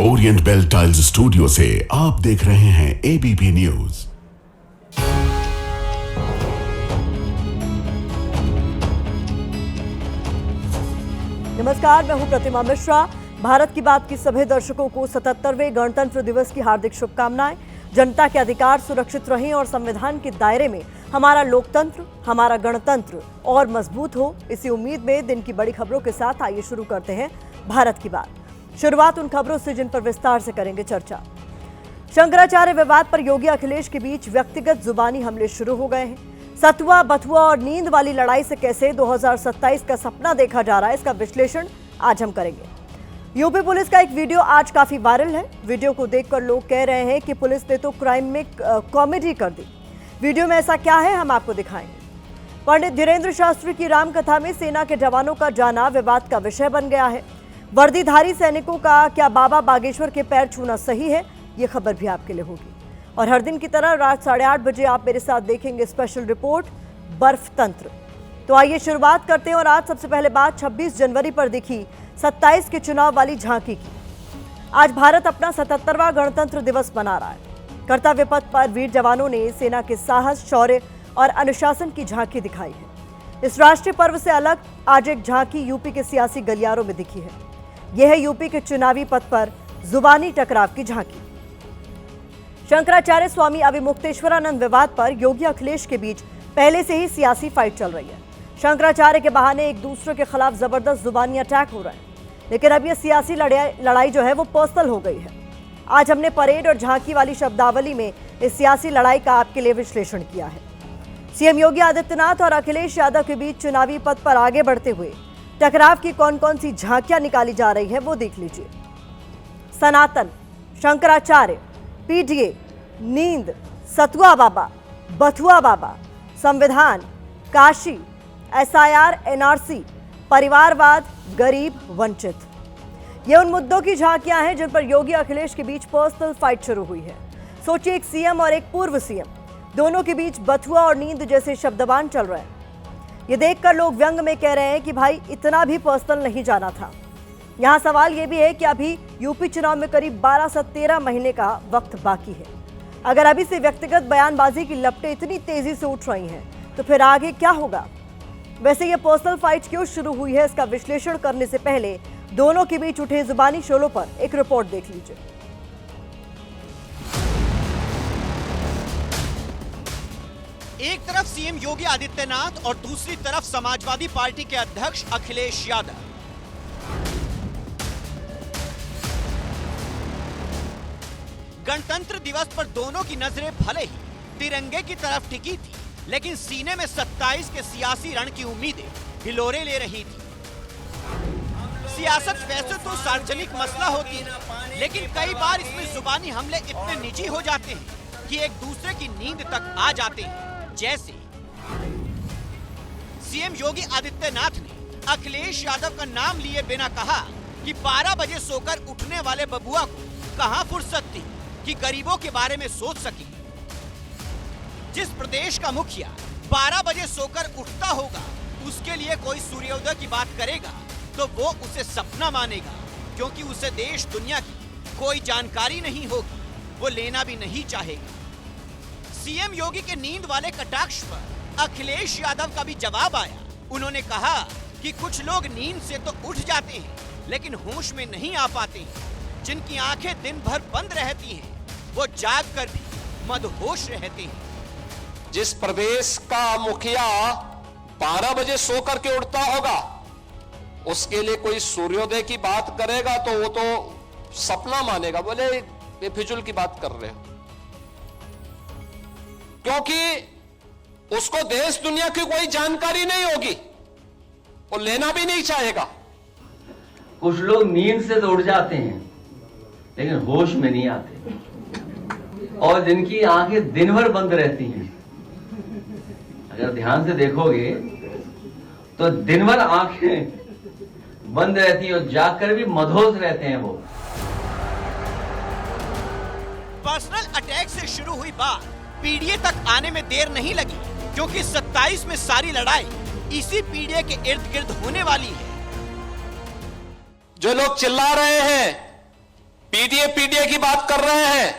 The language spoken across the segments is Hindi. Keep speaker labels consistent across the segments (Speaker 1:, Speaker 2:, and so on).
Speaker 1: ओरिएंट बेल टाइल्स स्टूडियो से आप देख रहे हैं एबीपी न्यूज।
Speaker 2: नमस्कार, मैं हूं प्रतिमा मिश्रा। भारत की बात की सभी दर्शकों को 77वें गणतंत्र दिवस की हार्दिक शुभकामनाएं। जनता के अधिकार सुरक्षित रहें और संविधान के दायरे में हमारा लोकतंत्र, हमारा गणतंत्र और मजबूत हो, इसी उम्मीद में दिन की बड़ी खबरों के साथ आइए शुरू करते हैं भारत की बात। शुरुआत उन खबरों से जिन पर विस्तार से करेंगे चर्चा। शंकराचार्य विवाद पर योगी अखिलेश के बीच व्यक्तिगत जुबानी हमले शुरू हो गए हैं। सतुआ, बथुआ और नींद वाली लड़ाई से कैसे 2027 का सपना देखा जा रहा है, इसका विश्लेषण आज हम करेंगे। यूपी पुलिस का एक वीडियो आज काफी वायरल है। वीडियो को देखकर लोग कह रहे हैं कि पुलिस ने तो क्राइम में कॉमेडी कर दी। वीडियो में ऐसा क्या है, हम आपको दिखाएंगे। पंडित धीरेन्द्र शास्त्री की रामकथा में सेना के जवानों का जाना विवाद का विषय बन गया है। वर्दीधारी सैनिकों का क्या बाबा बागेश्वर के पैर छूना सही है, ये खबर भी आपके लिए होगी। और हर दिन की तरह रात 8:30 बजे आप मेरे साथ देखेंगे स्पेशल रिपोर्ट बर्फ तंत्र। तो आइए शुरुआत करते हैं। और आज सबसे पहले बात 26 जनवरी पर दिखी 27 के चुनाव वाली झांकी की। आज भारत अपना 77वां गणतंत्र दिवस मना रहा है। कर्तव्य पथ पर वीर जवानों ने सेना के साहस, शौर्य और अनुशासन की झांकी दिखाई है। इस राष्ट्रीय पर्व से अलग आज एक झांकी यूपी के सियासी गलियारों में दिखी है। यह है यूपी के चुनावी पथ पर जुबानी टकराव की झांकी। शंकराचार्य स्वामी अविमुक्तेश्वरानंद विवाद पर योगी अखिलेश के बीच पहले से ही सियासी फाइट चल रही है। शंकराचार्य के बहाने एक दूसरे के खिलाफ जबरदस्त जुबानी अटैक हो रहे हैं, लेकिन अब यह सियासी लड़ाई जो है वो पर्सनल हो गई है। आज हमने परेड और झांकी वाली शब्दावली में इस सियासी लड़ाई का आपके लिए विश्लेषण किया है। सीएम योगी आदित्यनाथ और अखिलेश यादव के बीच चुनावी पथ पर आगे बढ़ते हुए टकराव की कौन कौन सी झांकियां निकाली जा रही है वो देख लीजिए। सनातन, शंकराचार्य, पीडीए, नींद, सतुआ बाबा, बथुआ बाबा, संविधान, काशी, एसआईआर, एनआरसी, परिवारवाद, गरीब, वंचित, ये उन मुद्दों की झांकियां हैं जिन पर योगी अखिलेश के बीच पर्सनल फाइट शुरू हुई है। सोचिए, एक सीएम और एक पूर्व सीएम, दोनों के बीच बथुआ और नींद जैसे शब्दबान चल रहे हैं। ये देखकर लोग व्यंग में कह रहे हैं कि भाई इतना भी पर्सनल नहीं जाना था। यहाँ सवाल ये भी है कि अभी यूपी चुनाव में करीब 12 से 13 महीने का वक्त बाकी है। अगर अभी से व्यक्तिगत बयानबाजी की लपटें इतनी तेजी से उठ रही हैं, तो फिर आगे क्या होगा? वैसे ये पर्सनल फाइट क्यों शुरू हुई है, इसका विश्लेषण करने से पहले दोनों के बीच उठे जुबानी शोलों पर एक रिपोर्ट देख लीजिए।
Speaker 3: एक तरफ सीएम योगी आदित्यनाथ और दूसरी तरफ समाजवादी पार्टी के अध्यक्ष अखिलेश यादव। गणतंत्र दिवस पर दोनों की नजरें भले ही तिरंगे की तरफ टिकी थी, लेकिन सीने में 27 के सियासी रण की उम्मीदें हिलोरे ले रही थी। सियासत वैसे तो सार्वजनिक मसला होती है, लेकिन कई बार इसमें जुबानी हमले इतने निजी हो जाते हैं कि एक दूसरे की नींद तक आ जाते हैं। जैसे सीएम योगी आदित्यनाथ ने अखिलेश यादव का नाम लिए बिना कहा कि 12 बजे सोकर उठने वाले बबुआ को कहां फुर्सत थी कि गरीबों के बारे में सोच सके। जिस प्रदेश का मुखिया 12 बजे सोकर उठता होगा, उसके लिए कोई सूर्योदय की बात करेगा तो वो उसे सपना मानेगा, क्योंकि उसे देश दुनिया की कोई जानकारी नहीं होगी, वो लेना भी नहीं चाहेगा। सीएम योगी के नींद वाले कटाक्ष पर अखिलेश यादव का भी जवाब आया। उन्होंने कहा कि कुछ लोग नींद से तो उठ जाते हैं, लेकिन होश में नहीं आ पाते हैं। जिनकी आंखें दिन भर बंद रहती हैं, वो जाग कर भी मदहोश रहते हैं।
Speaker 4: जिस प्रदेश का मुखिया 12 बजे सो करके उठता होगा, उसके लिए कोई सूर्योदय की बात करेगा तो वो तो सपना मानेगा। बोले ये फिजूल की बात कर रहे हो, क्योंकि उसको देश दुनिया की कोई जानकारी नहीं होगी, वो लेना भी नहीं चाहेगा।
Speaker 5: कुछ लोग नींद से तो उठ जाते हैं, लेकिन होश में नहीं आते, और जिनकी आंखें दिन भर बंद रहती हैं, अगर ध्यान से देखोगे तो दिन भर आंखें बंद रहती हैं और जागकर भी मदहोश रहते हैं वो।
Speaker 3: पर्सनल अटैक से शुरू हुई बात पीडीए तक आने में देर नहीं लगी, क्योंकि 27 में सारी लड़ाई इसी पीडीए के इर्द गिर्द होने वाली है।
Speaker 4: जो लोग चिल्ला रहे हैं पीडीए की बात कर रहे हैं,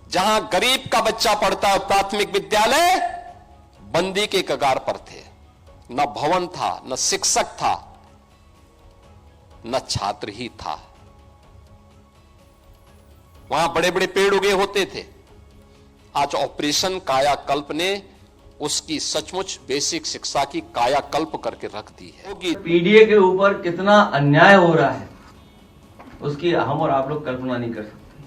Speaker 4: जहां गरीब का बच्चा पढ़ता है प्राथमिक विद्यालय, बंदी के कगार पर थे। न भवन था, न शिक्षक था, न छात्र ही था। वहां बड़े बड़े पेड़ उगे होते थे। आज ऑपरेशन कायाकल्प ने उसकी सचमुच बेसिक शिक्षा की कायाकल्प करके रख दी है।
Speaker 5: पीडीए के ऊपर कितना अन्याय हो रहा है उसकी हम और आप लोग कल्पना नहीं कर सकते।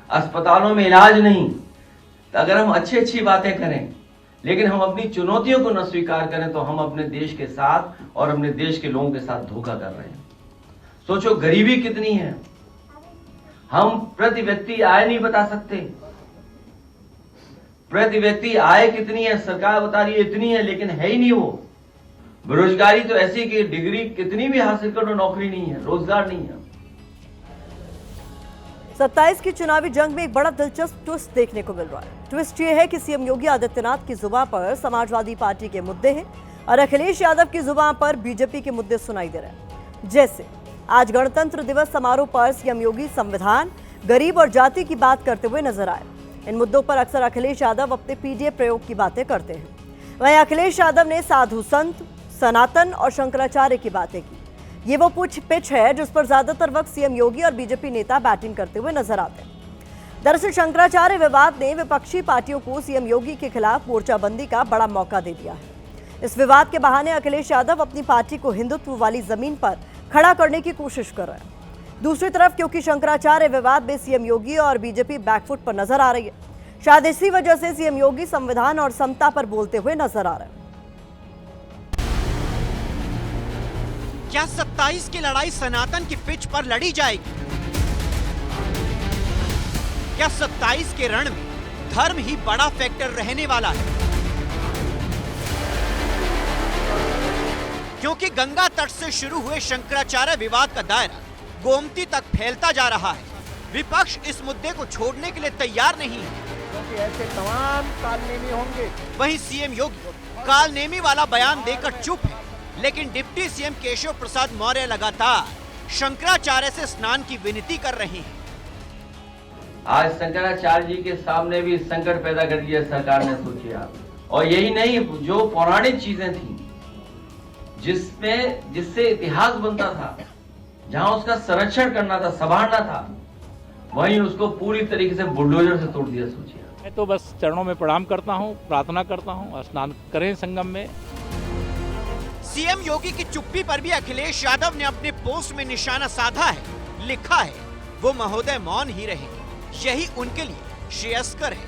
Speaker 5: अस्पतालों में इलाज नहीं, तो अगर हम अच्छी बातें करें लेकिन हम अपनी चुनौतियों को न स्वीकार करें तो हम अपने देश के साथ और अपने देश के लोगों के साथ धोखा कर रहे हैं। सोचो गरीबी कितनी है, हम प्रति व्यक्ति आय नहीं बता सकते। प्रति व्यक्ति आय कितनी है सरकार बता रही है इतनी है, लेकिन है ही नहीं वो। बेरोजगारी तो ऐसी कि डिग्री कितनी भी हासिल करो नौकरी नहीं है, रोजगार नहीं है।
Speaker 2: 27 की चुनावी जंग में एक बड़ा दिलचस्प ट्विस्ट देखने को मिल रहा है। ट्विस्ट ये है कि सीएम योगी आदित्यनाथ की जुबान पर समाजवादी पार्टी के मुद्दे हैं और अखिलेश यादव की जुबान पर बीजेपी के मुद्दे सुनाई दे रहे हैं। जैसे आज गणतंत्र दिवस समारोह पर सीएम योगी संविधान, गरीब और जाति की बात करते हुए नजर आए। इन मुद्दों पर अक्सर अखिलेश यादव अपने पीडीए प्रयोग की बातें करते हैं। वहीं अखिलेश यादव ने साधु संत, सनातन और शंकराचार्य की बातें की। ये वो पिच है जिस पर ज्यादातर वक्त सीएम योगी और बीजेपी नेता बैटिंग करते हुए नजर आते हैं। दरअसल शंकराचार्य विवाद ने विपक्षी पार्टियों को सीएम योगी के खिलाफ मोर्चाबंदी का बड़ा मौका दे दिया है। इस विवाद के बहाने अखिलेश यादव अपनी पार्टी को हिंदुत्व वाली जमीन पर खड़ा करने की कोशिश कर रहे हैं। दूसरी तरफ क्योंकि शंकराचार्य विवाद में सीएम योगी और बीजेपी बैकफुट पर नजर आ रही है, शायद इसी वजह से सीएम योगी संविधान और समता पर बोलते हुए नजर आ रहे हैं।
Speaker 3: क्या 27 की लड़ाई सनातन की पिच पर लड़ी जाएगी? क्या 27 के रण में धर्म ही बड़ा फैक्टर रहने वाला है? क्योंकि गंगा तट से शुरू हुए शंकराचार्य विवाद का दायरा गोमती तक फैलता जा रहा है। विपक्ष इस मुद्दे को छोड़ने के लिए तैयार नहीं है,
Speaker 6: क्योंकि ऐसे तमाम कालनेमी होंगे।
Speaker 3: वहीं सीएम योगी कालनेमी वाला बयान देकर चुप है, लेकिन डिप्टी सीएम केशव प्रसाद मौर्य लगातार शंकराचार्य से स्नान की विनती कर रहे हैं।
Speaker 5: आज शंकराचार्य जी के सामने भी संकट पैदा कर दिया सरकार ने, सोचिए आप। और यही नहीं, जो पौराणिक चीजें थी जिससे इतिहास बनता था, जहां उसका संरक्षण करना था, संभालना था, वहीं उसको पूरी तरीके से बुलडोजर से तोड़ दिया। सोचिए,
Speaker 6: मैं तो बस चरणों में प्रणाम करता हूं, प्रार्थना करता हूं, स्नान करें संगम में।
Speaker 3: सीएम योगी की चुप्पी पर भी अखिलेश यादव ने अपने पोस्ट में निशाना साधा है। लिखा है, वो महोदय मौन ही रहे, यही उनके लिए श्रेयस्कर है।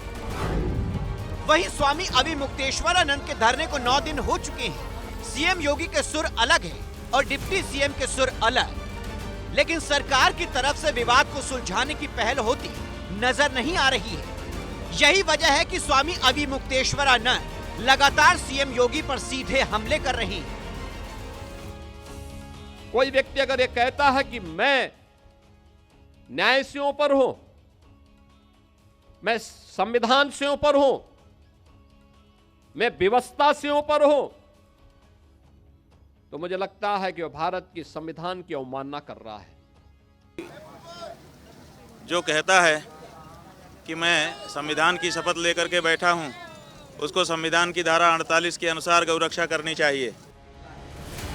Speaker 3: वहीं स्वामी अविमुक्तेश्वरानंद के धरने को 9 दिन हो चुके हैं। सीएम योगी के सुर अलग है और डिप्टी सीएम के सुर अलग, लेकिन सरकार की तरफ से विवाद को सुलझाने की पहल होती नजर नहीं आ रही है। यही वजह है कि स्वामी अविमुक्तेश्वरानंद लगातार सीएम योगी पर सीधे हमले कर रही हैं।
Speaker 4: कोई व्यक्ति अगर ये कहता है कि मैं न्याय से ऊपर हूं, मैं संविधान से ऊपर हूं, मैं व्यवस्था से ऊपर हूं, तो मुझे लगता है कि वह भारत की संविधान की अवमानना कर रहा है।
Speaker 7: जो कहता है कि मैं संविधान की शपथ लेकर के बैठा हूं, उसको संविधान की धारा 48 के अनुसार गौरक्षा करनी चाहिए।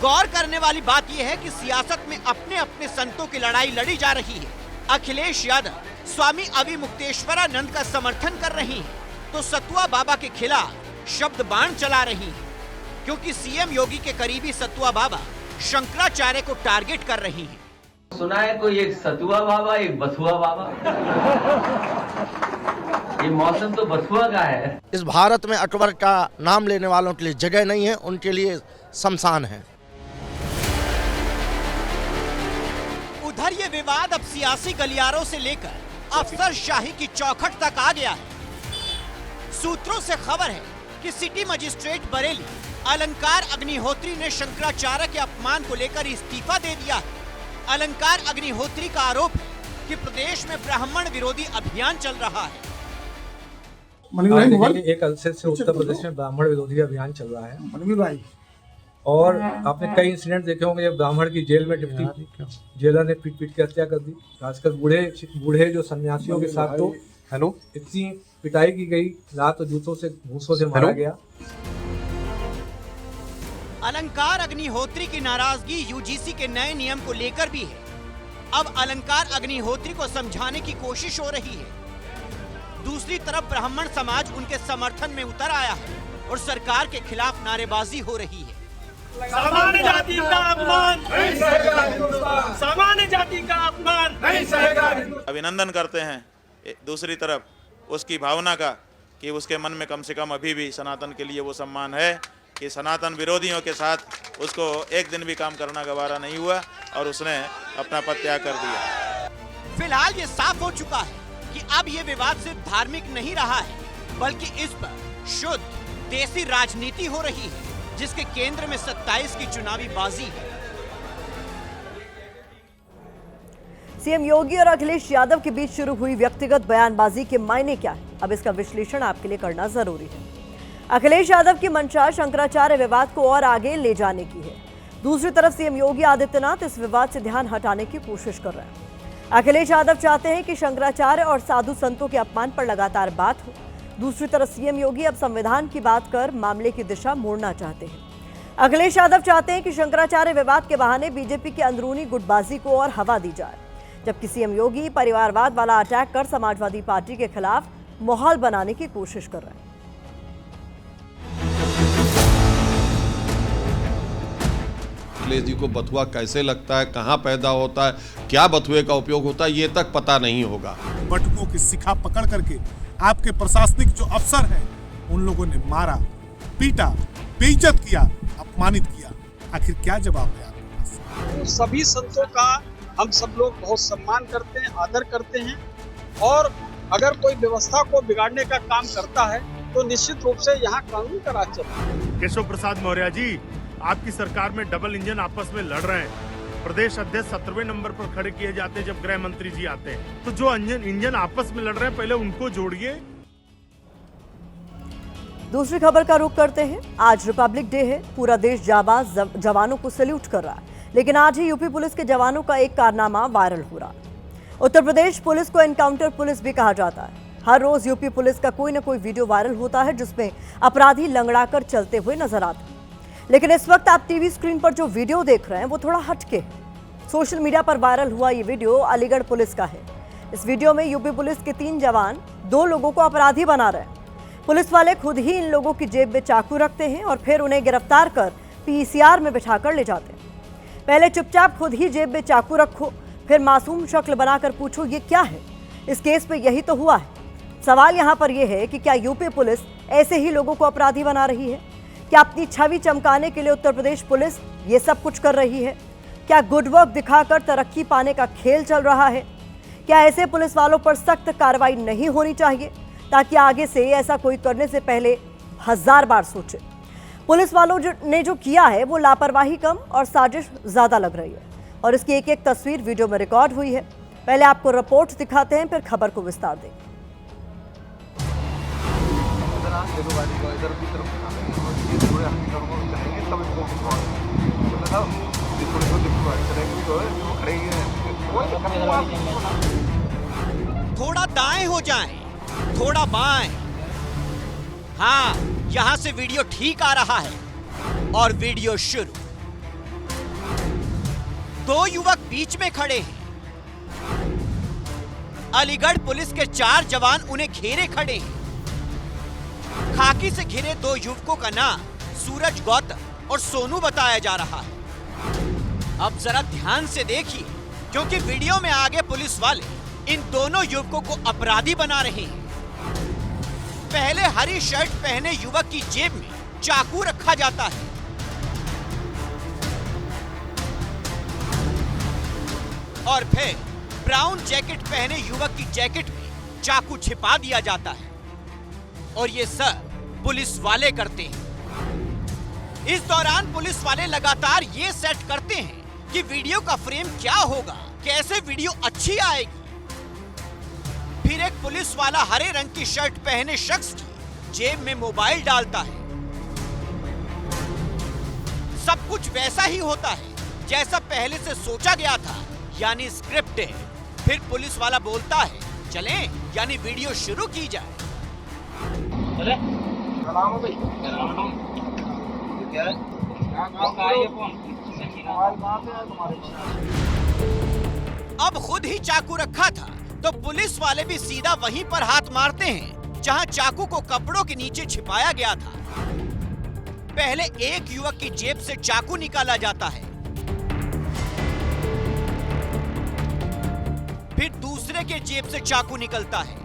Speaker 3: गौर करने वाली बात यह है कि सियासत में अपने अपने संतों की लड़ाई लड़ी जा रही है। अखिलेश यादव स्वामी अविमुक्तेश्वरानंद का समर्थन कर रही हैं, तो सतुआ बाबा के खिलाफ शब्द बाण चला रही हैं, क्योंकि सीएम योगी के करीबी सतुआ बाबा शंकराचार्य को टारगेट कर रही हैं।
Speaker 5: सुना है कोई एक सतुआ बाबा, एक बथुआ बाबा। ये मौसम तो बथुआ का है।
Speaker 8: इस भारत में अकबर का नाम लेने वालों के लिए जगह नहीं है, उनके लिए शमशान है।
Speaker 3: उधर ये विवाद अब सियासी गलियारों से लेकर अफसरशाही की चौखट तक आ गया है। सूत्रों से खबर है कि सिटी मजिस्ट्रेट बरेली अलंकार अग्निहोत्री ने शंकराचार्य के अपमान को लेकर इस्तीफा दे दिया है। अलंकार अग्निहोत्री का आरोप है कि प्रदेश में ब्राह्मण विरोधी अभियान चल रहा है।
Speaker 9: एक अरसे से उत्तर प्रदेश में ब्राह्मण विरोधी अभियान चल रहा है और आपने कई इंसिडेंट देखे होंगे जब ब्राह्मण की जेल में डिप्टी जेलर ने पीट के हत्या कर दी। खासकर बूढ़े जो सन्यासियों के साथ तो इतनी पिटाई की गई, लात जूतों से घूंसों से मारा गया।
Speaker 3: अलंकार अग्निहोत्री की नाराजगी यूजीसी के नए नियम को लेकर भी है। अब अलंकार अग्निहोत्री को समझाने की कोशिश हो रही है। दूसरी तरफ ब्राह्मण समाज उनके समर्थन में उतर आया है और सरकार के खिलाफ नारेबाजी हो रही है।
Speaker 10: सामान्य जाति का अपमान नहीं सहेगा, सामान्य जाति का अपमान नहीं सहेगा।
Speaker 7: अभिनंदन करते हैं दूसरी तरफ उसकी भावना का कि उसके मन में कम से कम अभी भी सनातन के लिए वो सम्मान है कि सनातन विरोधियों के साथ उसको एक दिन भी काम करना गवारा नहीं हुआ और उसने अपना पद त्याग कर दिया।
Speaker 3: फिलहाल ये साफ हो चुका है कि अब ये विवाद सिर्फ धार्मिक नहीं रहा है, बल्कि इस पर शुद्ध देसी राजनीति हो रही है, जिसके केंद्र में 27 की चुनावी बाजी है।
Speaker 2: सीएम योगी और अखिलेश यादव के बीच शुरू हुई व्यक्तिगत बयानबाजी के मायने क्या है, अब इसका विश्लेषण आपके लिए करना जरूरी है। अखिलेश यादव की मंशा शंकराचार्य विवाद को और आगे ले जाने की है। दूसरी तरफ सीएम योगी आदित्यनाथ इस विवाद से ध्यान हटाने की कोशिश कर रहे हैं। अखिलेश यादव चाहते हैं कि शंकराचार्य और साधु संतों के अपमान पर लगातार बात हो। दूसरी तरफ सीएम योगी अब संविधान की बात कर मामले की दिशा मोड़ना चाहते हैं। अखिलेश यादव चाहते हैं कि शंकराचार्य विवाद के बहाने बीजेपी की अंदरूनी गुटबाजी को और हवा दी जाए, जबकि सीएम योगी परिवारवाद वाला अटैक कर समाजवादी पार्टी के खिलाफ माहौल बनाने की कोशिश कर रहे हैं।
Speaker 11: अखिलेश जी को बथुआ कैसे लगता है, कहाँ पैदा होता है, क्या बथुए का उपयोग होता है, ये तक पता नहीं होगा।
Speaker 12: बटुकों की शिखा पकड़ करके आपके प्रशासनिक जो अफसर हैं उन लोगों ने मारा, पीटा, बेइज्जत किया, अपमानित किया। आखिर क्या जवाब है आपके पास?
Speaker 10: तो सभी संतों का हम सब लोग बहुत सम्मान करते हैं, आदर करते हैं, और अगर कोई व्यवस्था को बिगाड़ने का काम करता है तो निश्चित रूप से यहाँ कानून का राज चलता है।
Speaker 13: केशव प्रसाद मौर्य जी, आपकी सरकार में डबल इंजन आपस में लड़ रहे हैं। प्रदेश अध्यक्ष 17वें नंबर पर खड़े किए जाते हैं जब गृह मंत्री जी आते हैं, तो जो इंजन आपस में लड़ रहे हैं पहले उनको जोड़िए।
Speaker 2: दूसरी खबर का रुख करते हैं। आज रिपब्लिक डे है, पूरा देश जाबाज जवानों को सैल्यूट कर रहा है, लेकिन आज ही यूपी पुलिस के जवानों का एक कारनामा वायरल हो रहा है। उत्तर प्रदेश पुलिस को एनकाउंटर पुलिस भी कहा जाता है। हर रोज यूपी पुलिस का कोई न कोई वीडियो वायरल होता है जिसमें अपराधी लंगड़ाकर चलते हुए नजर आते हैं, लेकिन इस वक्त आप टीवी स्क्रीन पर जो वीडियो देख रहे हैं वो थोड़ा हटके है। सोशल मीडिया पर वायरल हुआ ये वीडियो अलीगढ़ पुलिस का है। इस वीडियो में यूपी पुलिस के 3 जवान 2 लोगों को अपराधी बना रहे हैं। पुलिस वाले खुद ही इन लोगों की जेब में चाकू रखते हैं और फिर उन्हें गिरफ्तार कर पीसीआर में बिठाकर ले जाते हैं। पहले चुपचाप खुद ही जेब में चाकू रखो, फिर मासूम शक्ल बनाकर पूछो ये क्या है। इस केस में यही तो हुआ है। सवाल यहाँ पर यह है कि क्या यूपी पुलिस ऐसे ही लोगों को अपराधी बना रही है? क्या अपनी छवि चमकाने के लिए उत्तर प्रदेश पुलिस ये सब कुछ कर रही है? क्या गुड वर्क दिखाकर तरक्की पाने का खेल चल रहा है? क्या ऐसे पुलिस वालों पर सख्त कार्रवाई नहीं होनी चाहिए ताकि आगे से ऐसा कोई करने से पहले 1000 बार सोचे? पुलिस वालों ने जो किया है वो लापरवाही कम और साजिश ज्यादा लग रही है, और इसकी एक एक तस्वीर वीडियो में रिकॉर्ड हुई है। पहले आपको रिपोर्ट दिखाते हैं, फिर खबर को विस्तार देंगे।
Speaker 3: थोड़ा दाएं हो जाएं, थोड़ा बाएं। हाँ, यहां से वीडियो ठीक आ रहा है और वीडियो शुरू। 2 युवक बीच में खड़े हैं। अलीगढ़ पुलिस के 4 जवान उन्हें घेरे खड़े हैं। खाकी से घिरे 2 युवकों का नाम सूरज गौतम और सोनू बताया जा रहा है। अब जरा ध्यान से देखिए, क्योंकि वीडियो में आगे पुलिस वाले इन दोनों युवकों को अपराधी बना रहे हैं। पहले हरी शर्ट पहने युवक की जेब में चाकू रखा जाता है, और फिर ब्राउन जैकेट पहने युवक की जैकेट में चाकू छिपा दिया जाता है, और ये सब पुलिस वाले करते हैं। इस दौरान पुलिस वाले लगातार ये सेट करते हैं कि वीडियो का फ्रेम क्या होगा, कैसे वीडियो अच्छी आएगी। फिर एक पुलिस वाला हरे रंग की शर्ट पहने शख्स की जेब में मोबाइल डालता है। सब कुछ वैसा ही होता है जैसा पहले से सोचा गया था, यानी स्क्रिप्ट है। फिर पुलिस वाला बोलता है चलें, यानी वीडियो शुरू की जाए। अब खुद ही चाकू रखा था तो पुलिस वाले भी सीधा वहीं पर हाथ मारते हैं जहां चाकू को कपड़ों के नीचे छिपाया गया था। पहले एक युवक की जेब से चाकू निकाला जाता है, फिर दूसरे के जेब से चाकू निकलता है।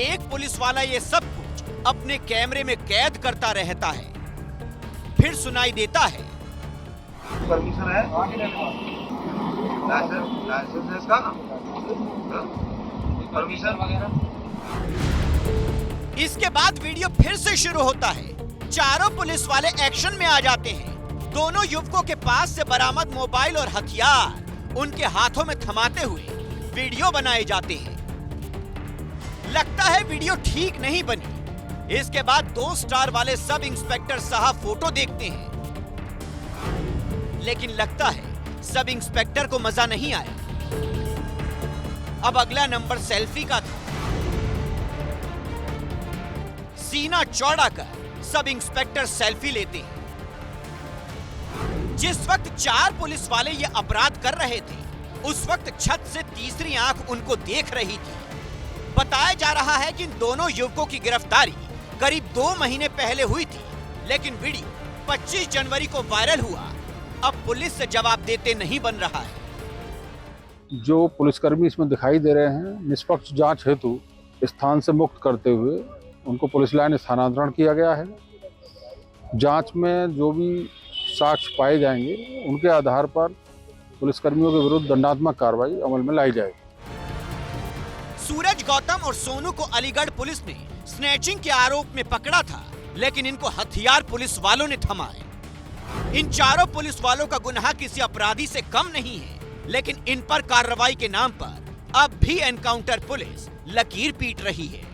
Speaker 3: एक पुलिस वाला ये सब कुछ अपने कैमरे में कैद करता रहता है। फिर सुनाई देता है,
Speaker 14: परमिशन है, लाइसेंस है इसका ना, परमिशन वगैरह।
Speaker 3: इसके बाद वीडियो फिर से शुरू होता है। चारों पुलिस वाले एक्शन में आ जाते हैं। दोनों युवकों के पास से बरामद मोबाइल और हथियार उनके हाथों में थमाते हुए वीडियो बनाए जाते हैं। लगता है वीडियो ठीक नहीं बनी। इसके बाद 2 स्टार वाले सब इंस्पेक्टर साहब फोटो देखते हैं, लेकिन लगता है सब इंस्पेक्टर को मजा नहीं आया। अब अगला नंबर सेल्फी का था। सीना चौड़ा कर सब इंस्पेक्टर सेल्फी लेते हैं। जिस वक्त 4 पुलिस वाले ये अपराध कर रहे थे, उस वक्त छत से तीसरी आंख उनको देख रही थी। बताया जा रहा है कि इन दोनों युवकों की गिरफ्तारी करीब 2 महीने पहले हुई थी, लेकिन वीडियो 25 जनवरी को वायरल हुआ। अब पुलिस से जवाब देते नहीं बन रहा है।
Speaker 15: जो पुलिसकर्मी इसमें दिखाई दे रहे हैं, निष्पक्ष जांच हेतु स्थान से मुक्त करते हुए उनको पुलिस लाइन स्थानांतरण किया गया है। जांच में जो भी साक्ष्य पाए जाएंगे, उनके आधार पर पुलिसकर्मियों के विरुद्ध दंडात्मक कार्रवाई अमल में लाई जाएगी।
Speaker 3: सूरज गौतम और सोनू को अलीगढ़ पुलिस ने स्नैचिंग के आरोप में पकड़ा था, लेकिन इनको हथियार पुलिस वालों ने थमाए। इन चारों पुलिस वालों का गुनाह किसी अपराधी से कम नहीं है, लेकिन इन पर कार्रवाई के नाम पर अब भी एनकाउंटर पुलिस लकीर पीट रही है।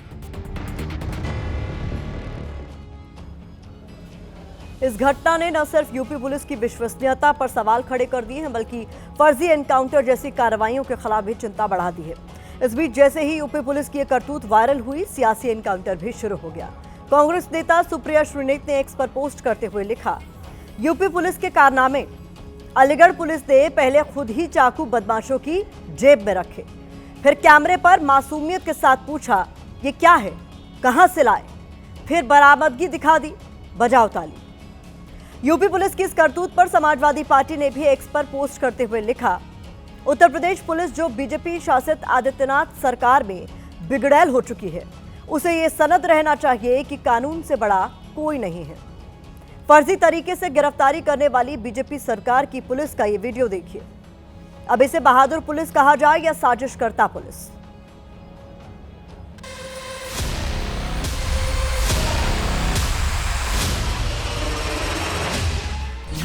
Speaker 2: इस घटना ने न सिर्फ यूपी पुलिस की विश्वसनीयता पर सवाल खड़े कर दिए हैं, बल्कि फर्जी एनकाउंटर जैसी कार्रवाइयों के खिलाफ भी चिंता बढ़ा दी है। इस बीच जैसे ही यूपी पुलिस की करतूत वायरल हुई, सियासी एनकाउंटर भी शुरू हो गया। कांग्रेस नेता सुप्रिया श्रीनेत ने एक्स पर पोस्ट करते हुए लिखा, यूपी पुलिस के कारनामे। अलीगढ़ पुलिस ने पहले खुद ही चाकू बदमाशों की जेब में रखे, फिर कैमरे पर मासूमियत के साथ पूछा ये क्या है, कहां से लाए, फिर बरामदगी दिखा दी, बजाओ ताली। यूपी पुलिस की इस करतूत पर समाजवादी पार्टी ने भी एक्स पर पोस्ट करते हुए लिखा, उत्तर प्रदेश पुलिस जो बीजेपी शासित आदित्यनाथ सरकार में बिगड़ैल हो चुकी है, उसे ये सनद रहना चाहिए कि कानून से बड़ा कोई नहीं है। फर्जी तरीके से गिरफ्तारी करने वाली बीजेपी सरकार की पुलिस का ये वीडियो देखिए। अब इसे बहादुर पुलिस कहा जाए या साजिशकर्ता पुलिस?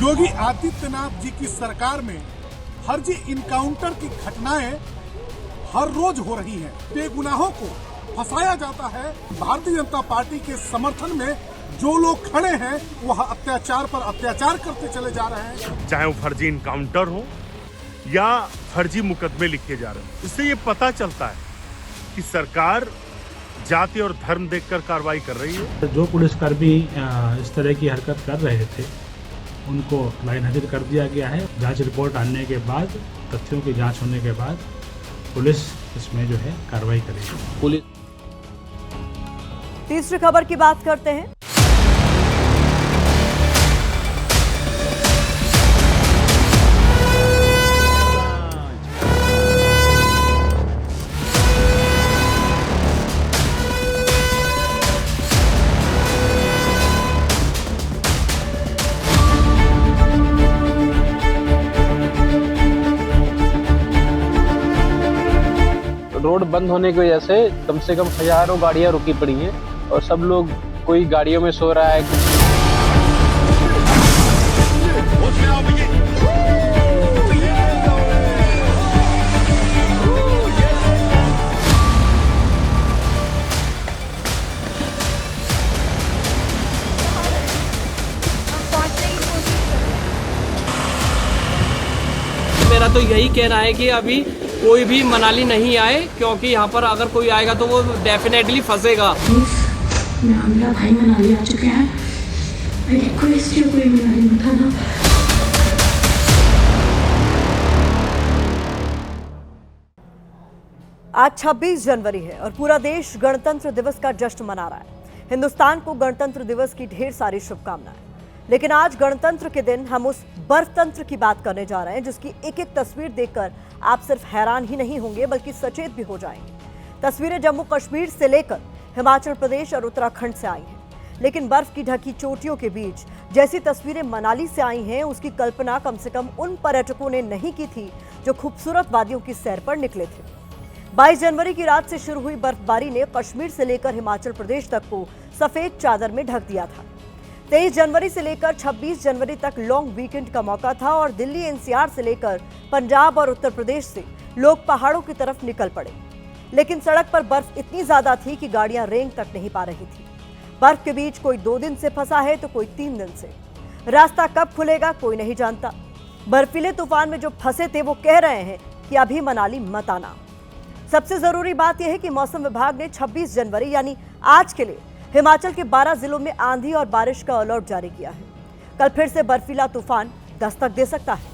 Speaker 12: योगी आदित्यनाथ जी की सरकार में फर्जी इनकाउंटर की घटनाएं हर रोज हो रही हैं। बेगुनाहों को फंसाया जाता है। भारतीय जनता पार्टी के समर्थन में जो लोग खड़े हैं वह अत्याचार पर अत्याचार करते चले जा रहे हैं।
Speaker 13: चाहे वो फर्जी इनकाउंटर हो या फर्जी मुकदमे लिखे जा रहे हैं, इससे ये पता चलता है कि सरकार जाति और धर्म देखकर कार्रवाई कर रही है।
Speaker 16: जो पुलिसकर्मी इस तरह की हरकत कर रहे थे, उनको लाइन हाजिर कर दिया गया है। जांच रिपोर्ट आने के बाद, तथ्यों की जांच होने के बाद पुलिस इसमें जो है कार्रवाई करेगी।
Speaker 2: तीसरी खबर की बात करते हैं।
Speaker 17: रोड बंद होने की वजह से कम हजारों गाड़ियां रुकी पड़ी हैं और सब लोग, कोई गाड़ियों में सो रहा है।
Speaker 18: तो यही कहना है कि अभी कोई भी मनाली नहीं आए, क्योंकि यहाँ पर अगर कोई आएगा तो वो डेफिनेटली फंसेगा।
Speaker 19: मेरा भाई मनाली आ चुके हैं, रिक्वेस्ट है कोई मनाली मत आना।
Speaker 2: आज 26 जनवरी है और पूरा देश गणतंत्र दिवस का जश्न मना रहा है। हिंदुस्तान को गणतंत्र दिवस की ढेर सारी शुभकामनाएं। लेकिन आज गणतंत्र के दिन हम उस बर्फ तंत्र की बात करने जा रहे हैं जिसकी एक एक तस्वीर देखकर आप सिर्फ हैरान ही नहीं होंगे बल्कि सचेत भी हो जाएंगे। तस्वीरें जम्मू कश्मीर से लेकर हिमाचल प्रदेश और उत्तराखंड से आई हैं, लेकिन बर्फ की ढकी चोटियों के बीच जैसी तस्वीरें मनाली से आई हैं उसकी कल्पना कम से कम उन पर्यटकों ने नहीं की थी जो खूबसूरत वादियों की सैर पर निकले थे। 22 जनवरी की रात से शुरू हुई बर्फबारी ने कश्मीर से लेकर हिमाचल प्रदेश तक को सफेद चादर में ढक दिया था। 23 जनवरी से लेकर 26 जनवरी तक लॉन्ग वीकेंड का मौका था और दिल्ली एनसीआर से लेकर पंजाब और उत्तर प्रदेश से लोग पहाड़ों की तरफ निकल पड़े। लेकिन सड़क पर बर्फ इतनी ज्यादा थी कि गाड़ियां रेंग तक नहीं पा रही थी। बर्फ के बीच कोई 2 दिन से फंसा है तो कोई 3 दिन से। रास्ता कब खुलेगा कोई नहीं जानता। बर्फीले तूफान में जो फंसे थे वो कह रहे हैं कि अभी मनाली मत आना। सबसे जरूरी बात यह है कि मौसम विभाग ने 26 जनवरी यानी आज के लिए हिमाचल के 12 जिलों में आंधी और बारिश का अलर्ट जारी किया है। कल फिर से बर्फीला तूफान दस्तक दे सकता है।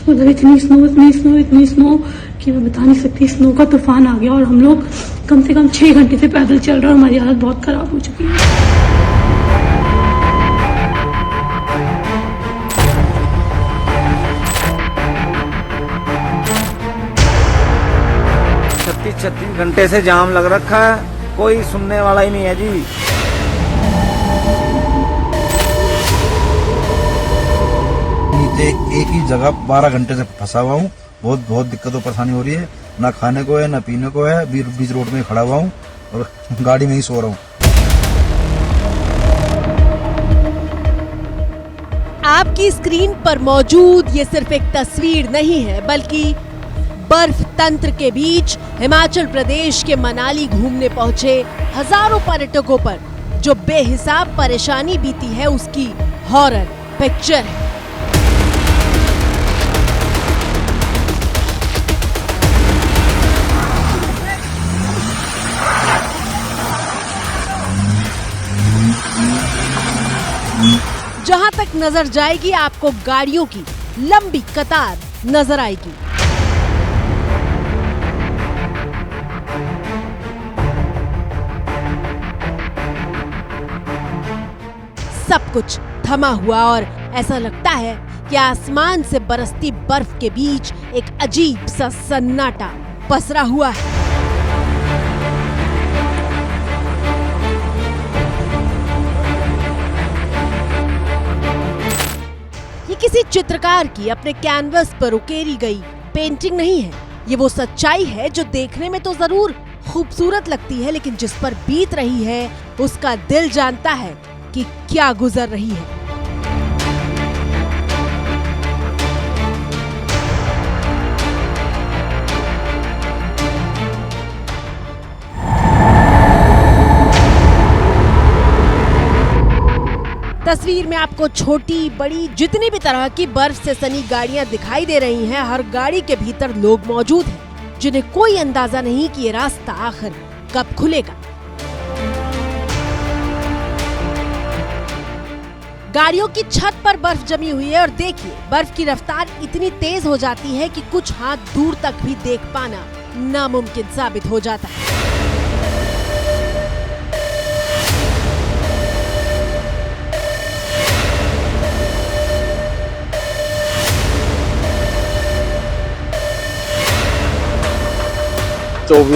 Speaker 19: मतलब इतनी स्नो कि मैं बता नहीं सकती। स्नो का तूफान आ गया और हम लोग कम से कम 6 घंटे से पैदल चल रहे हैं और हमारी हालत बहुत खराब हो चुकी है।
Speaker 20: 36 घंटे से जाम लग रखा है, कोई सुनने वाला ही नहीं है जी।
Speaker 21: नीचे एक ही जगह 12 घंटे से फंसा हुआ हूँ। बहुत दिक्कत और परेशानी हो रही है। ना खाने को है ना पीने को है। बीच रोड में खड़ा हुआ हूँ और गाड़ी में ही सो रहा हूँ।
Speaker 22: आपकी स्क्रीन पर मौजूद ये सिर्फ एक तस्वीर नहीं है बल्कि बर्फ तंत्र के बीच हिमाचल प्रदेश के मनाली घूमने पहुंचे हजारों पर्यटकों पर जो बेहिसाब परेशानी बीती है उसकी हॉरर पिक्चर है। जहां तक नजर जाएगी आपको गाड़ियों की लंबी कतार नजर आएगी। सब कुछ थमा हुआ और ऐसा लगता है कि आसमान से बरसती बर्फ के बीच एक अजीब सा सन्नाटा पसरा हुआ है। ये किसी चित्रकार की अपने कैनवस पर उकेरी गई पेंटिंग नहीं है। ये वो सच्चाई है जो देखने में तो जरूर खूबसूरत लगती है लेकिन जिस पर बीत रही है उसका दिल जानता है कि क्या गुजर रही है। तस्वीर में आपको छोटी बड़ी जितनी भी तरह की बर्फ से सनी गाड़ियां दिखाई दे रही हैं। हर गाड़ी के भीतर लोग मौजूद हैं जिन्हें कोई अंदाजा नहीं कि ये रास्ता आखिर कब खुलेगा। गाड़ियों की छत पर बर्फ जमी हुई है और देखिए बर्फ की रफ्तार इतनी तेज हो जाती है कि कुछ हाथ दूर तक भी देख पाना नामुमकिन साबित हो जाता है।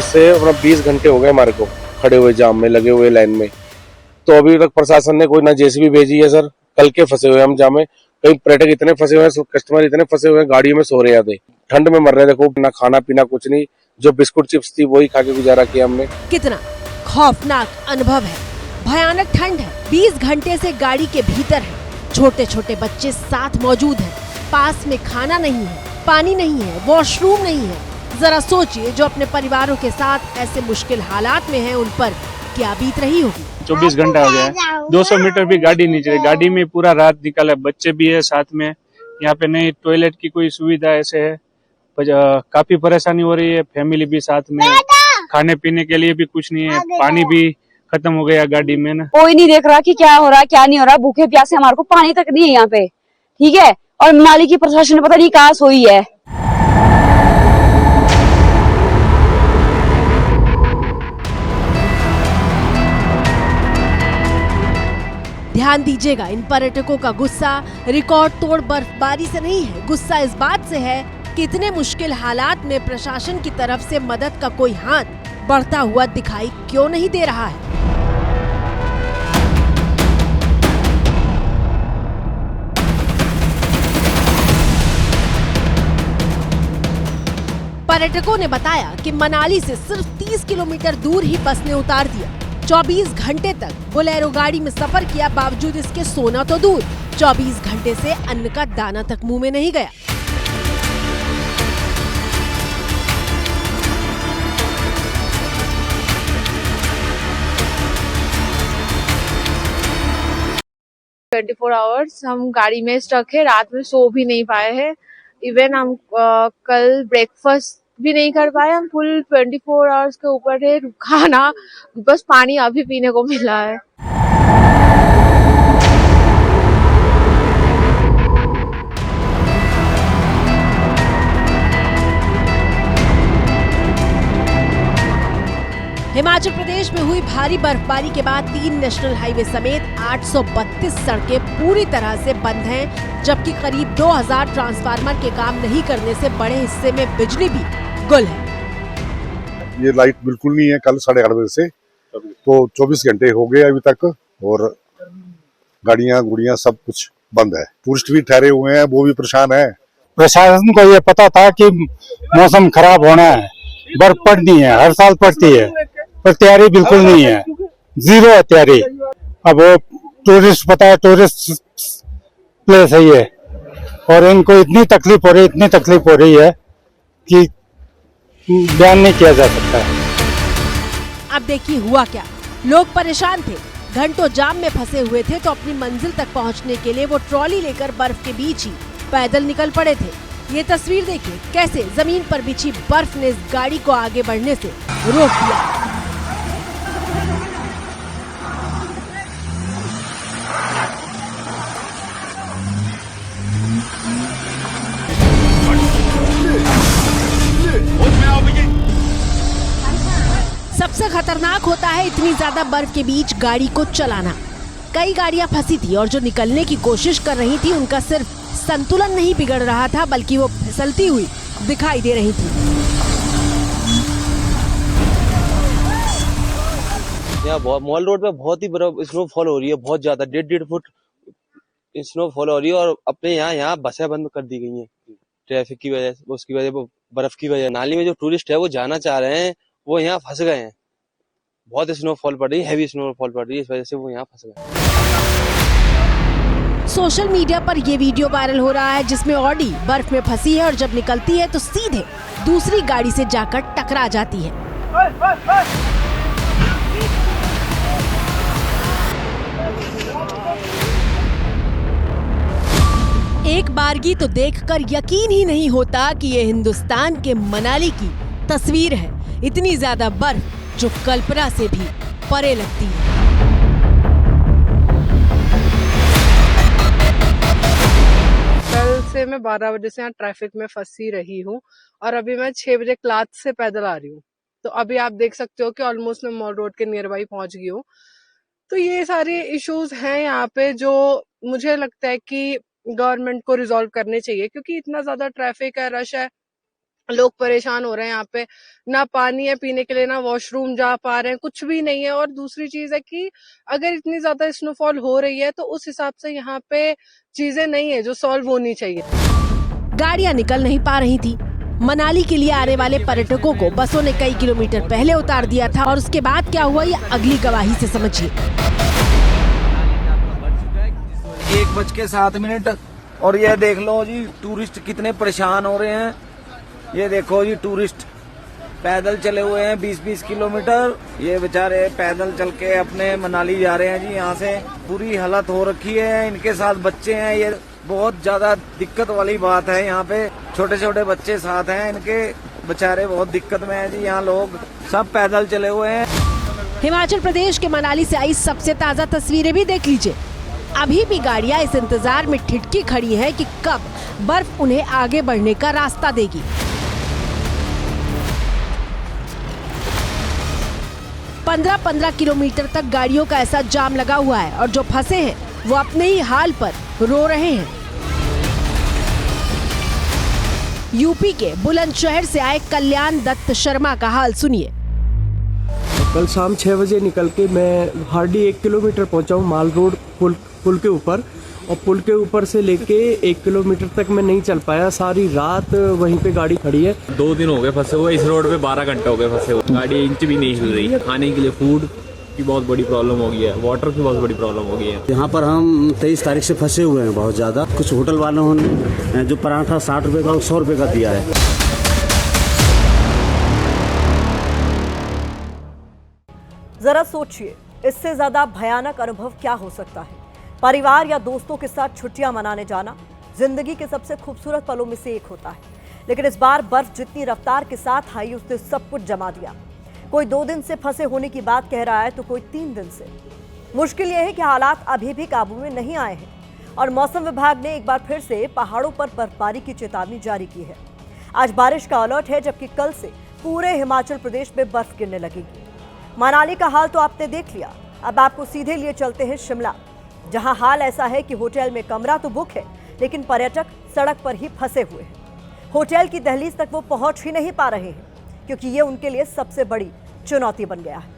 Speaker 23: से अपना 20 घंटे हो गए हमारे को खड़े हुए जाम में लगे हुए लाइन में। तो अभी तक प्रशासन ने कोई ना जेसीबी भेजी है सर। कल के फंसे हुए हम जाम में। कई पर्यटक इतने फंसे हुए हैं, कस्टमर इतने फंसे हुए हैं, गाड़ियों में सो रहे थे, ठंड में मर रहे थे खूब। ना खाना पीना कुछ नहीं, जो बिस्कुट चिप्स थी वही खा के गुजारा किया हमने।
Speaker 22: कितना खौफनाक अनुभव है। भयानक ठंड है। 20 घंटे से गाड़ी के भीतर है। छोटे छोटे बच्चे साथ मौजूद हैं। पास में खाना नहीं है, पानी नहीं है, वॉशरूम नहीं है। जरा सोचिए जो अपने परिवारों के साथ ऐसे मुश्किल हालात में हैं उन पर क्या बीत रही होगी।
Speaker 16: 24 घंटा हो गया है, 200 मीटर भी गाड़ी नहीं चली। गाड़ी में पूरा रात निकाला, बच्चे भी है साथ में,
Speaker 1: यहाँ पे नई टॉयलेट की कोई सुविधा ऐसे है, काफी परेशानी हो रही है। फैमिली भी साथ में, खाने पीने के लिए भी कुछ नहीं है, पानी भी खत्म हो गया गाड़ी में ना।
Speaker 4: कोई नहीं देख रहा कि क्या हो रहा है क्या नहीं हो रहा। भूखे प्यासे हमारे को पानी तक नहीं है यहाँ पे, ठीक है। और मनाली की प्रशासन पता नहीं कहाँ सोई है।
Speaker 22: ध्यान दीजिएगा, इन पर्यटकों का गुस्सा रिकॉर्ड तोड़ बर्फबारी से नहीं है, गुस्सा इस बात से है कि इतने मुश्किल हालात में प्रशासन की तरफ से मदद का कोई हाथ बढ़ता हुआ दिखाई क्यों नहीं दे रहा है। पर्यटकों ने बताया कि मनाली से सिर्फ 30 किलोमीटर दूर ही बस ने उतार दिया। 24 घंटे तक बोलेरो गाड़ी में सफर किया, बावजूद इसके सोना तो दूर, 24 घंटे से अन्न का दाना तक मुंह में नहीं गया।
Speaker 6: आवर्स हम गाड़ी में स्टक है, रात में सो भी नहीं पाए हैं। इवन हम कल ब्रेकफास्ट भी नहीं कर पाए। हम फुल 24 आवर्स के ऊपर है, खाना बस पानी अभी पीने को मिला है।
Speaker 22: हिमाचल प्रदेश में हुई भारी बर्फबारी के बाद 3 नेशनल हाईवे समेत 832 सड़कें पूरी तरह से बंद हैं, जबकि करीब 2000 ट्रांसफार्मर के काम नहीं करने से बड़े हिस्से में बिजली भी गुल है।
Speaker 24: ये लाइट बिल्कुल नहीं है कल 8:30 बजे से, तो 24 घंटे हो गए अभी तक, और गाड़ियां गुड़ियां सब कुछ बंद है। टूरिस्ट भी ठहरे हुए हैं, वो भी परेशान है।
Speaker 15: प्रशासन को ये पता था कि मौसम खराब होना है, बर्फ पड़नी है, हर साल पड़ती है, पर तैयारी बिल्कुल नहीं है, जीरो है तैयारी। अब वो टूरिस्ट पता है, टूरिस्ट प्लेस है ये, और इनको इतनी तकलीफ हो रही है कि बयान नहीं किया जा सकता है।
Speaker 22: अब देखिए हुआ क्या, लोग परेशान थे, घंटों जाम में फंसे हुए थे, तो अपनी मंजिल तक पहुंचने के लिए वो ट्रॉली लेकर बर्फ के बीच ही पैदल निकल पड़े थे। ये तस्वीर देखिए, कैसे जमीन पर बिछी बर्फ ने इस गाड़ी को आगे बढ़ने से रोक दिया। सबसे खतरनाक होता है इतनी ज्यादा बर्फ के बीच गाड़ी को चलाना। कई गाड़ियां फंसी थी और जो निकलने की कोशिश कर रही थी उनका सिर्फ संतुलन नहीं बिगड़ रहा था, बल्कि वो फिसलती हुई दिखाई दे रही थी।
Speaker 25: यहाँ मॉल रोड पे बहुत ही बर्फ स्नोफॉल हो रही है, बहुत ज्यादा 1.5 फुट स्नोफॉल हो रही है, और अपने यहाँ बसें बंद कर दी गई हैं ट्रैफिक की वजह से, उसकी वजह से, बर्फ की वजह। नाली में जो टूरिस्ट है वो जाना चाह रहे हैं, वो यहाँ फंस गए हैं। बहुत स्नोफॉल पड़ रही है, हैवी स्नोफॉल पड़ रही है, इस वजह से वो यहाँ फंस गए।
Speaker 22: सोशल मीडिया पर ये वीडियो वायरल हो रहा है जिसमें ऑडी बर्फ में फंसी है और जब निकलती है तो सीधे दूसरी गाड़ी से जाकर टकरा जाती है। एक बारगी तो देखकर यकीन ही नहीं होता कि ये हिंदुस्तान के मनाली की तस्वीर है। इतनी ज्यादा बर्फ जो कल्पना से भी परे लगती है।
Speaker 6: कल से मैं 12 बजे से यहाँ ट्रैफिक में फंसी रही हूँ और अभी मैं 6 बजे क्लास से पैदल आ रही हूँ। तो अभी आप देख सकते हो कि ऑलमोस्ट मैं मॉल रोड के नियर बाई पहुंच गई हूँ। तो ये सारे इश्यूज हैं यहाँ पे जो मुझे लगता है कि गवर्नमेंट को रिजॉल्व करने चाहिए, क्योंकि इतना ज्यादा ट्रैफिक है, रश है, लोग परेशान हो रहे हैं। यहाँ पे ना पानी है पीने के लिए, ना वॉशरूम जा पा रहे हैं, कुछ भी नहीं है। और दूसरी चीज है कि अगर इतनी ज्यादा स्नोफॉल हो रही है तो उस हिसाब से यहाँ पे चीजें नहीं है जो सॉल्व होनी चाहिए।
Speaker 22: गाड़ियां निकल नहीं पा रही थी। मनाली के लिए आने वाले पर्यटकों को बसों ने कई किलोमीटर पहले उतार दिया था और उसके बाद क्या हुआ ये अगली गवाही से समझिए।
Speaker 20: 1:07 और ये देख लो जी टूरिस्ट कितने परेशान हो रहे हैं। ये देखो जी टूरिस्ट पैदल चले हुए हैं 20-20 किलोमीटर। ये बेचारे पैदल चल के अपने मनाली जा रहे हैं जी। यहाँ से बुरी हालत हो रखी है, इनके साथ बच्चे हैं, ये बहुत ज्यादा दिक्कत वाली बात है। यहाँ पे छोटे छोटे बच्चे साथ हैं, इनके बेचारे बहुत दिक्कत में हैं जी। यहाँ लोग सब पैदल चले हुए हैं।
Speaker 22: हिमाचल प्रदेश के मनाली से आई सबसे ताजा तस्वीरें भी देख लीजिए। अभी भी गाड़ियां इस इंतजार में ठिठकी खड़ी हैं कि कब बर्फ उन्हें आगे बढ़ने का रास्ता देगी। पंद्रह किलोमीटर तक गाड़ियों का ऐसा जाम लगा हुआ है और जो फंसे हैं वो अपने ही हाल पर रो रहे हैं। यूपी के बुलंदशहर से आए कल्याण दत्त शर्मा का हाल सुनिए।
Speaker 5: कल शाम 6 बजे निकल के मैं हार्डली 1 किलोमीटर पहुंचा हूँ माल रोड पुल के ऊपर, और पुल के ऊपर से लेके 1 किलोमीटर तक मैं नहीं चल पाया। सारी रात वहीं पे गाड़ी खड़ी है।
Speaker 7: 2 दिन हो गए फंसे हुए इस रोड पे, 12 घंटे हो गए फंसे हुए। गाड़ी इंच भी नहीं हिल रही है। खाने के लिए फूड की बहुत बड़ी प्रॉब्लम हो गई है, वाटर की बहुत बड़ी प्रॉब्लम हो गई है।
Speaker 8: यहाँ पर हम 23 तारीख से फंसे हुए हैं बहुत ज़्यादा। कुछ होटल वालों ने जो पराठा 60 रुपये का 100 रुपये का दिया है।
Speaker 2: जरा सोचिए, इससे ज्यादा भयानक अनुभव क्या हो सकता है। परिवार या दोस्तों के साथ छुट्टियां मनाने जाना जिंदगी के सबसे खूबसूरत पलों में से एक होता है, लेकिन इस बार बर्फ जितनी रफ्तार के साथ आई उसने सब कुछ जमा दिया। कोई 2 दिन से फंसे होने की बात कह रहा है तो कोई 3 दिन से। मुश्किल यह है कि हालात अभी भी काबू में नहीं आए हैं और मौसम विभाग ने एक बार फिर से पहाड़ों पर बर्फबारी की चेतावनी जारी की है। आज बारिश का अलर्ट है, जबकि कल से पूरे हिमाचल प्रदेश में बर्फ गिरने लगेगी। मनाली का हाल तो आपने देख लिया, अब आपको सीधे लिए चलते हैं शिमला, जहां हाल ऐसा है कि होटल में कमरा तो बुक है, लेकिन पर्यटक सड़क पर ही फंसे हुए हैं। होटल की दहलीज तक वो पहुंच ही नहीं पा रहे हैं, क्योंकि ये उनके लिए सबसे बड़ी चुनौती बन गया है।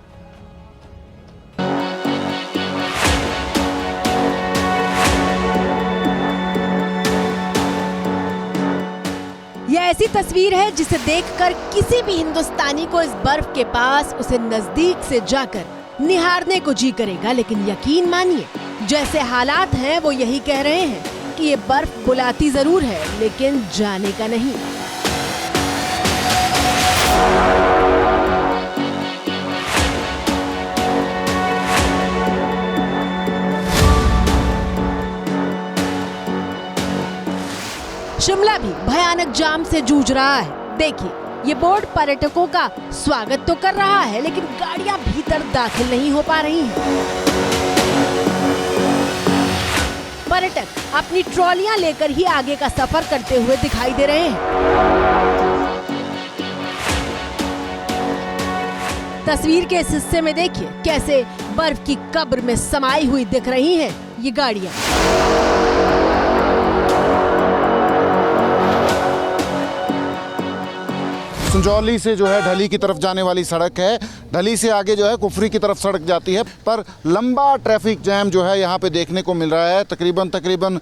Speaker 22: यह ऐसी तस्वीर है जिसे देखकर किसी भी हिंदुस्तानी को इस बर्फ के पास उसे नजदीक से जाकर निहारने को जी करेगा। लेकिन यकीन मानिए, जैसे हालात हैं वो यही कह रहे हैं कि ये बर्फ बुलाती जरूर है, लेकिन जाने का नहीं। शिमला भी भयानक जाम से जूझ रहा है। देखिए, ये बोर्ड पर्यटकों का स्वागत तो कर रहा है, लेकिन गाड़ियां भीतर दाखिल नहीं हो पा रही हैं। पर्यटक अपनी ट्रॉलियां लेकर ही आगे का सफर करते हुए दिखाई दे रहे हैं। तस्वीर के इस हिस्से में देखिए कैसे बर्फ की कब्र में समाई हुई दिख रही हैं ये गाड़ियां।
Speaker 9: संजौली से जो है ढली की तरफ जाने वाली सड़क है, ढली से आगे जो है कुफरी की तरफ सड़क जाती है, पर लंबा ट्रैफिक जैम जो है यहाँ पे देखने को मिल रहा है। तकरीबन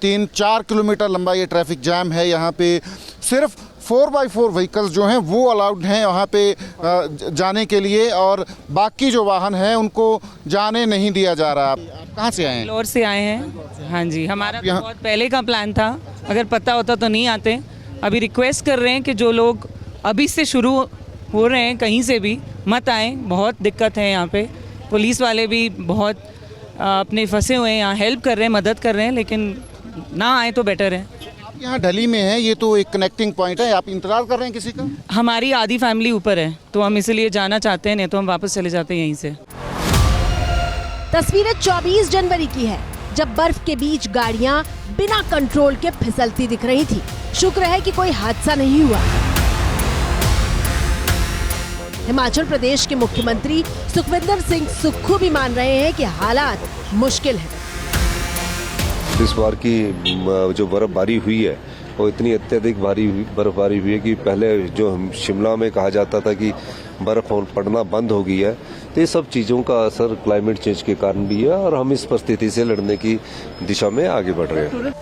Speaker 9: 3-4 किलोमीटर लंबा ये ट्रैफिक जैम है। यहाँ पे सिर्फ 4x4 व्हीकल्स जो हैं वो अलाउड हैं वहाँ पे जाने के लिए, और बाकी जो वाहन हैं उनको जाने नहीं दिया जा रहा। आप कहाँ से आए हैं?
Speaker 11: इंदौर से आए हैं। हाँ जी, हमारा तो बहुत पहले का प्लान था, अगर पता होता तो नहीं आते। अभी रिक्वेस्ट कर रहे हैं कि जो लोग अभी से शुरू हो रहे हैं कहीं से भी मत आए, बहुत दिक्कत है यहाँ पे। पुलिस वाले भी बहुत अपने फंसे हुए हैं यहाँ, हेल्प कर रहे हैं, मदद कर रहे हैं, लेकिन ना आए तो बेटर है।
Speaker 9: आप यहाँ ढली में है, ये तो एक कनेक्टिंग पॉइंट है, आप इंतजार कर रहे हैं किसी का?
Speaker 11: हमारी आधी फैमिली ऊपर है तो हम इसलिए जाना चाहते हैं, नहीं तो हम वापस चले जाते हैं यहीं से।
Speaker 22: तस्वीरें 24 जनवरी की है, जब बर्फ के बीच गाड़ियां बिना कंट्रोल के फिसलती दिख रही थी। शुक्र है कि कोई हादसा नहीं हुआ। हिमाचल प्रदेश के मुख्यमंत्री सुखविंदर सिंह सुक्खू भी मान रहे हैं कि हालात मुश्किल है।
Speaker 26: इस बार की जो बर्फबारी हुई है वो इतनी अत्यधिक भारी बर्फबारी हुई है कि पहले जो शिमला में कहा जाता था कि बर्फ पड़ना बंद हो गई है, तो ये सब चीज़ों का असर क्लाइमेट चेंज के कारण भी है और हम इस परिस्थिति से लड़ने की दिशा में आगे बढ़ रहे हैं।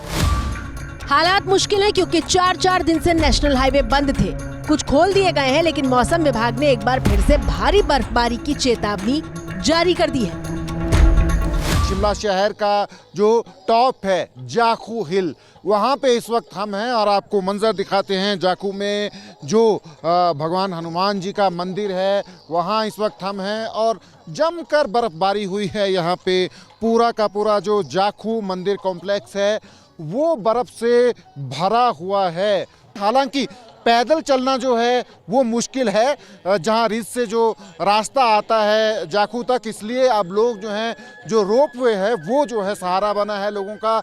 Speaker 22: हालात मुश्किल है क्योंकि 4 दिन से नेशनल हाईवे बंद थे। कुछ खोल दिए गए हैं, लेकिन मौसम विभाग ने एक बार फिर से भारी बर्फबारी की चेतावनी जारी कर दी है।
Speaker 9: शिमला शहर का जो टॉप है जाखू हिल, वहाँ पे इस वक्त हम हैं और आपको मंजर दिखाते हैं। जाखू में जो भगवान हनुमान जी का मंदिर है वहाँ इस वक्त हम हैं और जमकर बर्फबारी हुई है। यहाँ पे पूरा का पूरा जो जाखू मंदिर कॉम्प्लेक्स है वो बर्फ से भरा हुआ है। हालांकि पैदल चलना जो है वो मुश्किल है जहां रिज से जो रास्ता आता है जाखू तक, इसलिए अब लोग जो हैं जो रोपवे है वो जो है सहारा बना है लोगों का।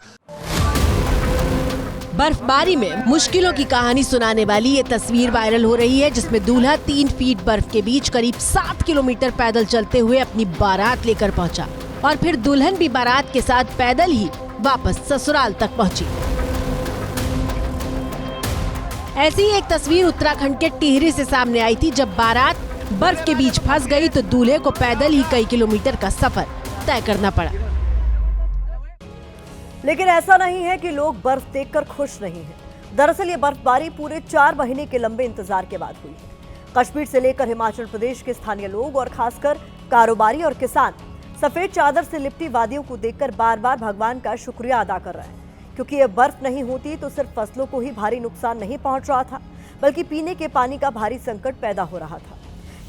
Speaker 22: बर्फबारी में मुश्किलों की कहानी सुनाने वाली ये तस्वीर वायरल हो रही है, जिसमें दूल्हा 3 फीट बर्फ के बीच करीब 7 किलोमीटर पैदल चलते हुए अपनी बारात लेकर पहुंचा और फिर दुल्हन भी बारात के साथ पैदल ही वापस ससुराल तक पहुंची। ऐसी ही एक तस्वीर उत्तराखंड के टिहरी से सामने आई थी, जब बारात बर्फ के बीच फंस गई तो दूल्हे को पैदल ही कई किलोमीटर का सफर तय करना पड़ा।
Speaker 2: लेकिन ऐसा नहीं है कि लोग बर्फ देखकर खुश नहीं हैं। दरअसल ये बर्फबारी पूरे 4 महीने के लंबे इंतजार के बाद हुई है। कश्मीर से लेकर हिमाचल प्रदेश के स्थानीय लोग और खासकर कारोबारी और किसान सफेद चादर से लिपटी वादियों को देखकर बार बार भगवान का शुक्रिया अदा कर रहे हैं, क्योंकि ये बर्फ नहीं होती तो सिर्फ फसलों को ही भारी नुकसान नहीं पहुंच रहा था, बल्कि पीने के पानी का भारी संकट पैदा हो रहा था।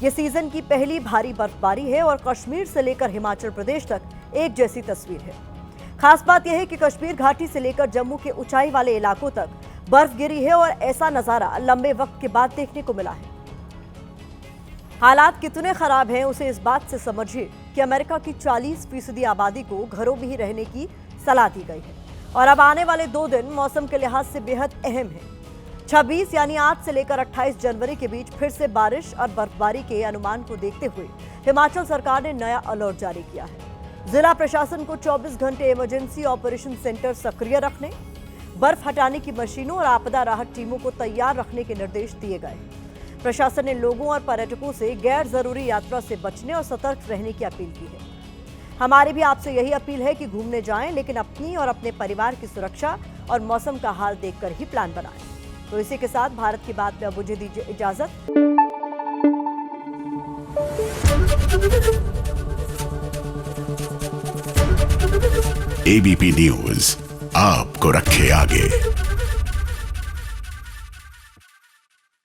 Speaker 2: ये सीजन की पहली भारी बर्फबारी है और कश्मीर से लेकर हिमाचल प्रदेश तक एक जैसी तस्वीर है। खास बात यह है कि कश्मीर घाटी से लेकर जम्मू के ऊंचाई वाले इलाकों तक बर्फ गिरी है और ऐसा नजारा लंबे वक्त के बाद देखने को मिला है। हालात कितने खराब हैं उसे इस बात से समझिए कि अमेरिका की 40% आबादी को घरों में ही रहने की सलाह दी गई है और अब आने वाले 2 दिन मौसम के लिहाज से बेहद अहम है। 26 यानी आज से लेकर 28 जनवरी के बीच फिर से बारिश और बर्फबारी के अनुमान को देखते हुए हिमाचल सरकार ने नया अलर्ट जारी किया है। जिला प्रशासन को 24 घंटे इमरजेंसी ऑपरेशन सेंटर सक्रिय रखने, बर्फ हटाने की मशीनों और आपदा राहत टीमों को तैयार रखने के निर्देश दिए गए। प्रशासन ने लोगों और पर्यटकों से गैर जरूरी यात्रा से बचने और सतर्क रहने की अपील की है। हमारी भी आपसे यही अपील है कि घूमने जाएं, लेकिन अपनी और अपने परिवार की सुरक्षा और मौसम का हाल देखकर ही प्लान बनाएं। तो इसी के साथ भारत की बात में अब मुझे दीजिए इजाजत।
Speaker 3: ABP न्यूज आपको रखे आगे।